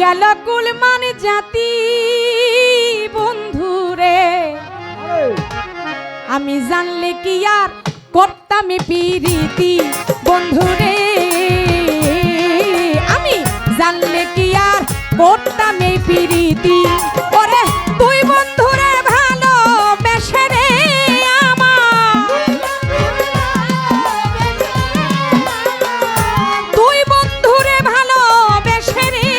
গেল কুলমান জাতি বন্ধুরে আমি জানলে কি আর করতাম পিরিতি বন্ধুরে আমি জানলে কি আর করতাম পিরিতি ওরে তুই বন্ধুরে ভালো বেশে রে আমার তুই বন্ধুরে ভালো বেশে রে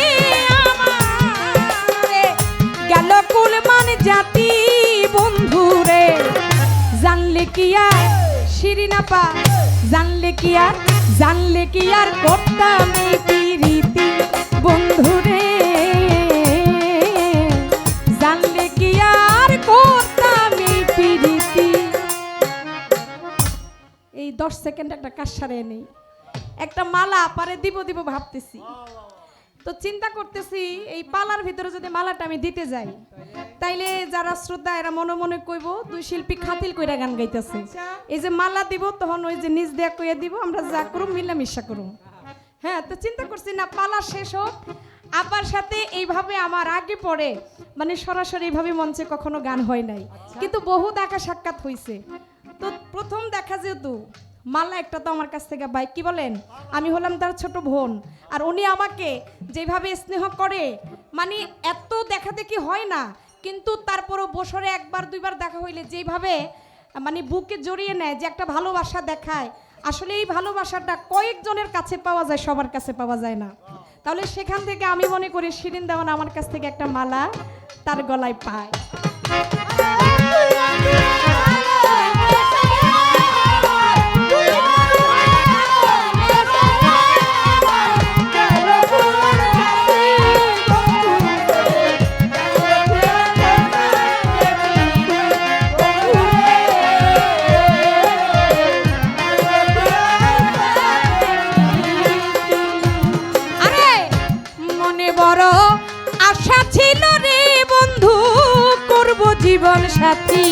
আমার গেল কুলমান জাতি বন্ধুরে জানলে কি আর শিরিনাপা জানলে কি আর করতাম পিরিতি বন্ধুরে জানলে কি আর করতাম পিরিতি। এই 10 সেকেন্ড একটা কাশারে নেই একটা মালা পারে দিব ভাবতেছি তো চিন্তা করতেছি এই পালার ভিতরে যদি মালাটা আমি দিতে যাই তাইলে যারা শ্রদ্ধা এরা মনে মনে কইব দুই শিল্পী খাতিল কইরা গান গাইতেছে এই যে মালা দিব তখন ওই যে নিজ দেয়া কইয়া দিব আমরা যা করুম মিলামিশা করুম। হ্যাঁ তো চিন্তা করছি না পালা শেষ হোক আবার সাথে এইভাবে আমার আগে পড়ে মানে সরাসরি এইভাবে মঞ্চে কখনো গান হয় নাই কিন্তু বহু দেখা সাক্ষাৎ হয়েছে তো প্রথম দেখা যেহেতু মালা একটা তো আমার কাছ থেকে ভাই কি বলেন আমি হলাম তার ছোট বোন আর উনি আমাকে যেভাবে স্নেহ করে মানে এত দেখা দেখি হয় না কিন্তু তারপরও বছরে একবার দুইবার দেখা হইলে যেভাবে মানে বুকে জড়িয়ে নেয় যে একটা ভালোবাসা দেখায় আসলে এই ভালোবাসাটা কয়েকজনের কাছে পাওয়া যায় সবার কাছে পাওয়া যায় না তাহলে সেখান থেকে আমি মনে করি শিরিন দেওয়ান আমার কাছ থেকে একটা মালা তার গলায় পায়। জীবন সাথী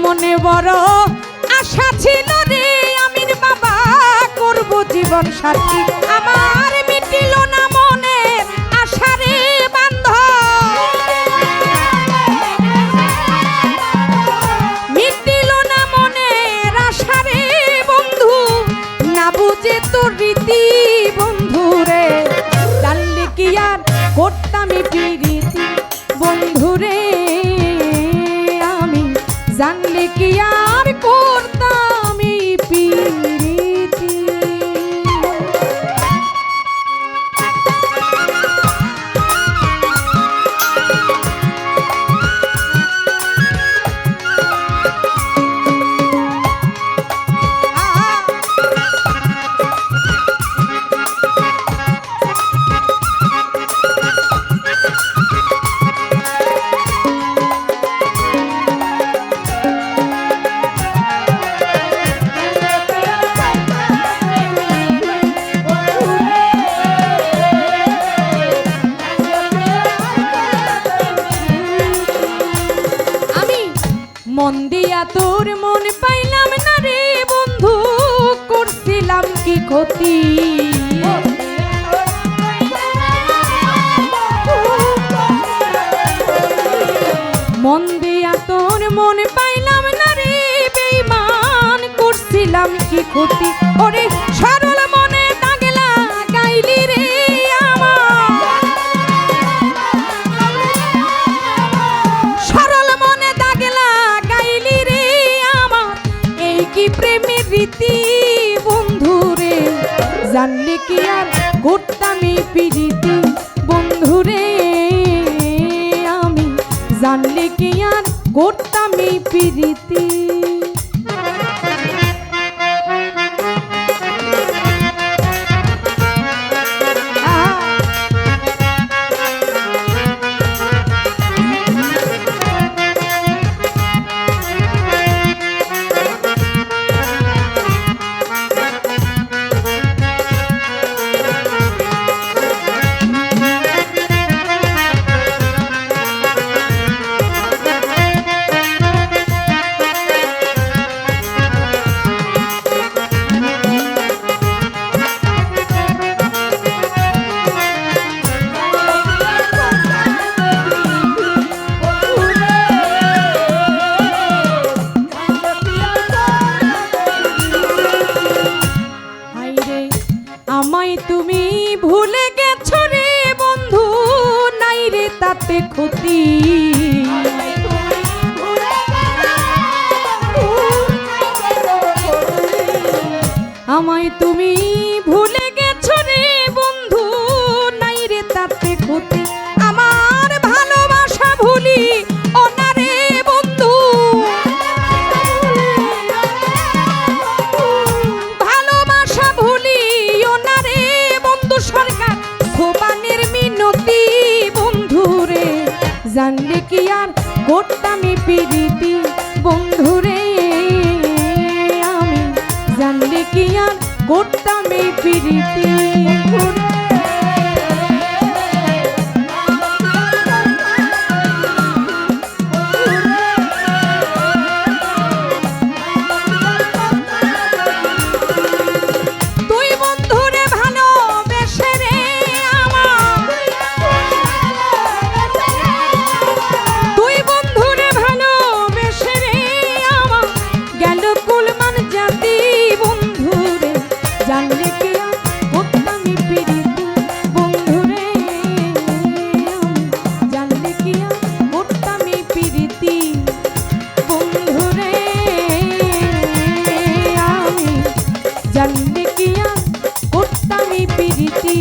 মনে বড় আশা ছিল রে আমির বাবা করব জীবন সাথী আমার মিটিল না মনে আশা রে বান্ধব মিটিল না মনে আশা রে বন্ধু না বুঝে তোর রীতি বন্ধুরে জানলে কি আর করতাম পিরিতি বন্ধুরে আমি জানলে কি আর করতাম পিরিতি। মন দিয়া তোর মন পাইলাম না রে বন্ধু করছিলাম কি ক্ষতি মন দিয়া তোর মন পাইলাম না রে বেঈমান করছিলাম কি ক্ষতি ওরে সরল মনে দাগলা গাইলি রে রীতি বন্ধুরে জানলে কি আর করতাম পিরিতি বন্ধুরে আমি জানলে কি আর করতাম পিরিতি। তাতে ক্ষতি। আমায় তুমি ভুলে গেছো রে বন্ধু, নাই রে তাতে ক্ষতি। আমার ভালোবাসা ভুলি ওনারে বন্ধু, ভালোবাসা ভুলি ওনারে বন্ধু। সরকার সোবানের মিনতি বন্ধু রে, জানলে কি আর করতামই প্রীতি বন্ধু রে। আমি জানলে কি আর করতামই প্রীতি। জানলে কি আর করতামই প্রীতি বন্ধু রে, জানলে কি আর করতামই প্রীতি বন্ধু রে। আমি জানলে কি আর করতামই প্রীতি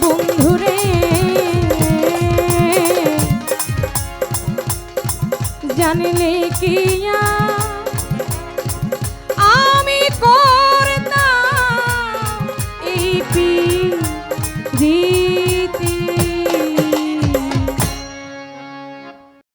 বন্ধু রে, জানলে কি আর